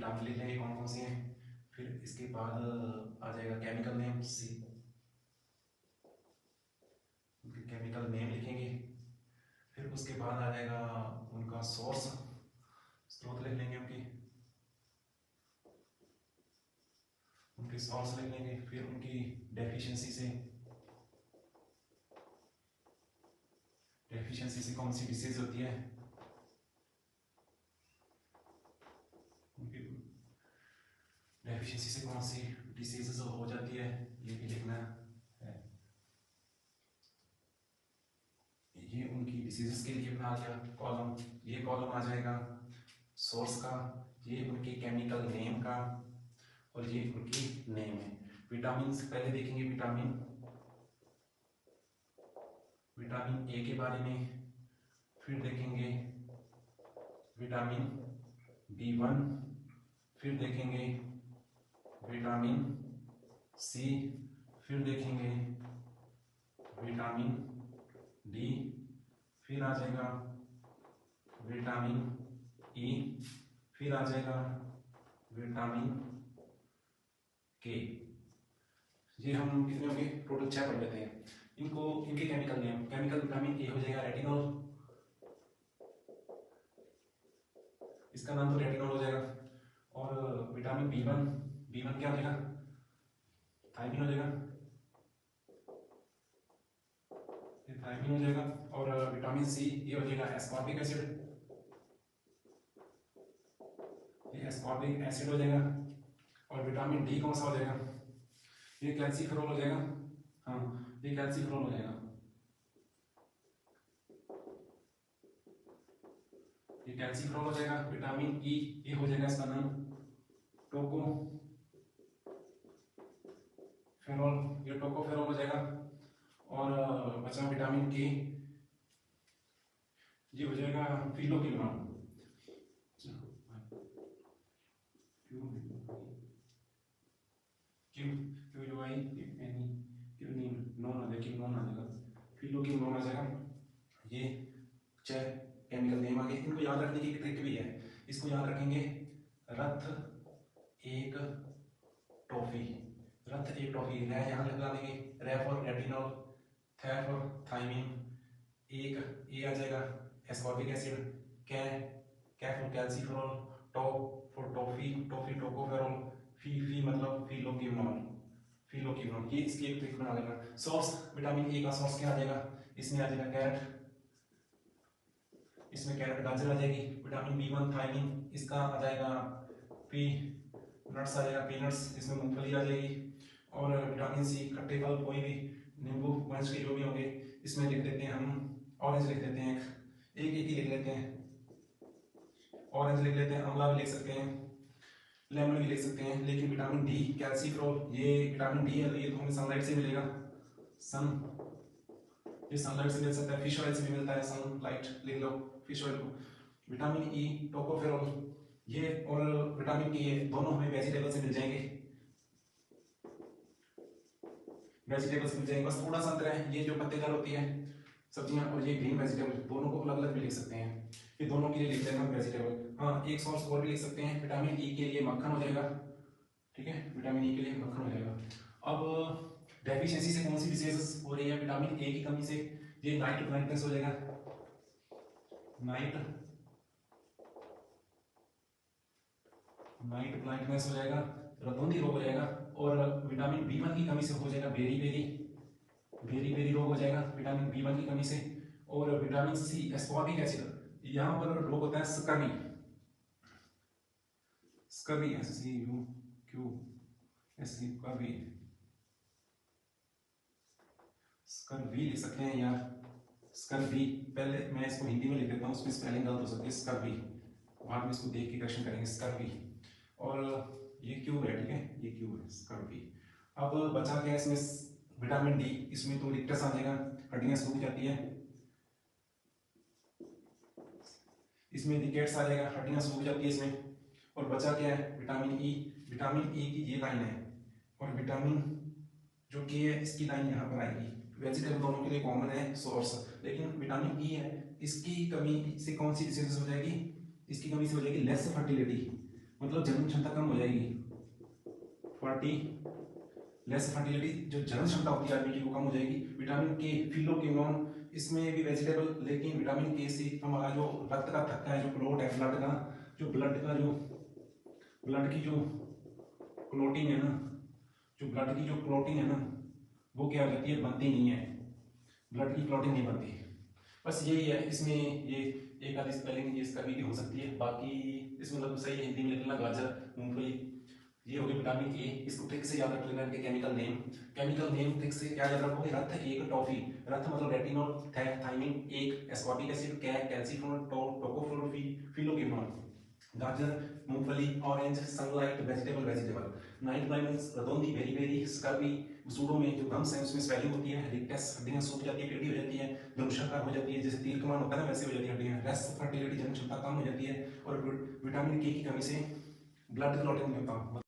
नाम लिख लेंगे कौन कौन से हैं। फिर इसके बाद आ जाएगा केमिकल नेम सी, उनके केमिकल नेम लिखेंगे। फिर उसके बाद आ जाएगा उनका सोर्स, स्रोत लिख लेंगे उनके सोर्स लिख लेंगे। फिर उनकी डेफिशिएंसी से कौन सी डिसीज होती है, उनकी डेफिशिएंसी से कौन सी डिसीज हो जाती है, ये भी लिखना है। ये उनकी डिसीजेस के लिए बना लिया कॉलम। ये कॉलम आ जाएगा सोर्स का, ये उनके केमिकल नेम का, और ये उनकी नेम है। विटामिन पहले देखेंगे, विटामिन ए के बारे में। फिर देखेंगे विटामिन B1, फिर देखेंगे विटामिन सी, फिर देखेंगे विटामिन डी, फिर आ जाएगा विटामिन ई, फिर आ जाएगा विटामिन के। ये हम कितने होंगे, टोटल 6 पढ़ लेते हैं। इनको इनके chemical name, chemical vitamin A हो जाएगा रेटिनॉल, इसका नाम तो रेटिनॉल हो जाएगा। और विटामिन B1 क्या हो जाएगा, थायमिन हो जाएगा, थायमिन हो जाएगा। और विटामिन सी ये हो जाएगा एस्कॉर्बिक एसिड, ये एस्कॉर्बिक एसिड हो जाएगा। और विटामिन डी कौन सा हो जाएगा, ये कैल्सीफेरॉल हो जाएगा। हाँ, ये कैल्सीफेरॉल हो जाएगा, ये कैल्सीफेरॉल हो जाएगा। विटामिन ई ये हो जाएगा इसका नाम टोकोफेरॉल, ये टोकोफेरॉल हो जाएगा। और बचा विटामिन के, ये हो जाएगा फिलोक्विनोन, फिलोक्विनोन आ जाएगा। ये 6 केमिकल नेम आ गए। इनको याद रखने की ट्रिक भी है, इसको याद रखेंगे रथ एक टॉफी, रथ एक टॉफी, रै यहाँ लगा देंगे, रै फॉर रेटिनॉल, थे फॉर थायमिन, एक ए आ जाएगा एस्कॉर्बिक एसिड, कै फॉर कैल्सीफेरॉल, टॉ फॉर टॉफी, टोकोफेरॉल, फी मतलब फिलोक्विनोन, ये इसकी एक ट्रिक बना लेगा। सोर्स विटामिन ए का सोर्स क्या आ जाएगा, इसमें आ जाएगा कैरेट, इसमें कैरेट गाजर आ जाएगी। विटामिन B1 थायमिन, इसका आ जाएगा पी नट्स आ जाएगा, पीनट्स, इसमें मूंगफली आ जाएगी। और विटामिन सी खट्टे फल कोई भी, नींबू वंश के जो भी होंगे, इसमें लिख देते हैं हम ऑरेंज, लिख देते हैं एक ही लिख लेते हैं, ऑरेंज लिख लेते हैं, अमला भी लिख सकते हैं, लेमन भी लिख सकते हैं। लेकिन विटामिन डी कैल्सीफेरॉल, ये विटामिन डी है, ये तो हमें सनलाइट से मिलेगा, ये सनलाइट से मिल सकता है, फिश ऑयल से भी मिलता है, सनलाइट लिख लो फिश ऑयल को। विटामिन ई टोकोफेरॉल, ये और विटामिन के, ये दोनों हमें वेजिटेबल से मिल जाएंगे, वेजिटेबल्स मिल जाएंगे। बस थोड़ा सा अंतर है, ये जो पत्तेदार होती है सब्जियां और ये ग्रीन वेजिटेबल, दोनों को अलग अलग भी लिख सकते हैं, ये दोनों के लिए लिख देना वेजिटेबल। हाँ, एक सोर्स और भी लिख सकते हैं, विटामिन ई के लिए मक्खन हो जाएगा, ठीक है, विटामिन ई के लिए मक्खन हो जाएगा। अब डेफिशिएंसी से कौन सी डिसीज हो रही है, विटामिन ए की कमी से, ये नाइट ब्लाइंडनेस हो जाएगा, नाइट ब्लाइंडनेस हो जाएगा, रतौंधी रोग हो जाएगा। और विटामिन B1 की कमी से हो जाएगा बेरी रोग हो जाएगा विटामिन B1 की कमी से। और विटामिन सी एस्कॉर्बिक एसिड, यहाँ पर रोग होता है स्कर्वी, स्कर्वी लिख सकते हैं यार, स्कर्वी, पहले मैं इसको हिंदी में लिख देता हूँ, उसमें स्पेलिंग गलत हो सकती है, स्कर्वी, बाद में इसको देख के करेक्शन करेंगे, स्कर्वी। और ये क्यों है, ठीक है, ये क्यों है स्कर्वी। अब बचा क्या इसमें, विटामिन डी, इसमें तो रिक्टस आ जाएगा, हड्डियां सूख जाती है, इसमें रिकेट्स आ जाएगा, हड्डियां सूख जाती है इसमें। और बचा क्या है, विटामिन ई, विटामिन ई की ये लाइन है, और विटामिन जो के है इसकी लाइन यहाँ पर आएगी। वेजिटेबल दोनों के लिए कॉमन है सोर्स, लेकिन विटामिन ई है, इसकी कमी से कौन सी डिसीज हो जाएगी, इसकी कमी से हो जाएगी लेस फर्टिलिटी, मतलब जनन क्षमता कम हो जाएगी। फर्टी लेस फर्टिलिटी, जो जनन क्षमता होती है आदमी की वो कम हो जाएगी। विटामिन के, फिलोक्विनोन, इसमें भी वेजिटेबल, लेकिन विटामिन के से हमारा जो रक्त का थक्का है, जो क्लोट है ब्लड का, जो ब्लड की जो क्लोटिंग है ना, जो ब्लड की जो क्लोटिंग है ना, वो क्या हो जाती है, बनती नहीं है, ब्लड की क्लॉटिंग नहीं बनती। बस यही है इसमें, ये एक आधी स्पेलिंग ये इसका भी हो सकती है, बाकी इसमें मतलब सही है। हिंदी में लिख लेना गाजर, मूंगफली, ये हो गया विटामिन ए। इसको ट्रिक से याद रख लेना, इनके chemical name. Chemical name trick से क्या याद रखोगे, रथ एक टॉफी, रथ मतलब रेटिनॉल, थायमिन एक, ascorbic acid, calciferol, tocopherol, phylloquinol, गाजर, मूंगफली, orange, sunlight, vegetable. Night blindness, रतौंधी, बेरी, स्कर्वी, सूडो में जो गम्स है उसमें स्वेलिंग होती है, रिकटेस, हड्डियां सूख जाती है, टेढ़ी हो जाती है, धनुषाकार हो जाती है, जैसे तीर कमान होता है ना वैसे हो जाती है हड्डियां, लेस फर्टिलिटी, जनन क्षमता कम हो जाती है, और विटामिन के की कमी से ब्लड क्लॉटिंग नहीं होता।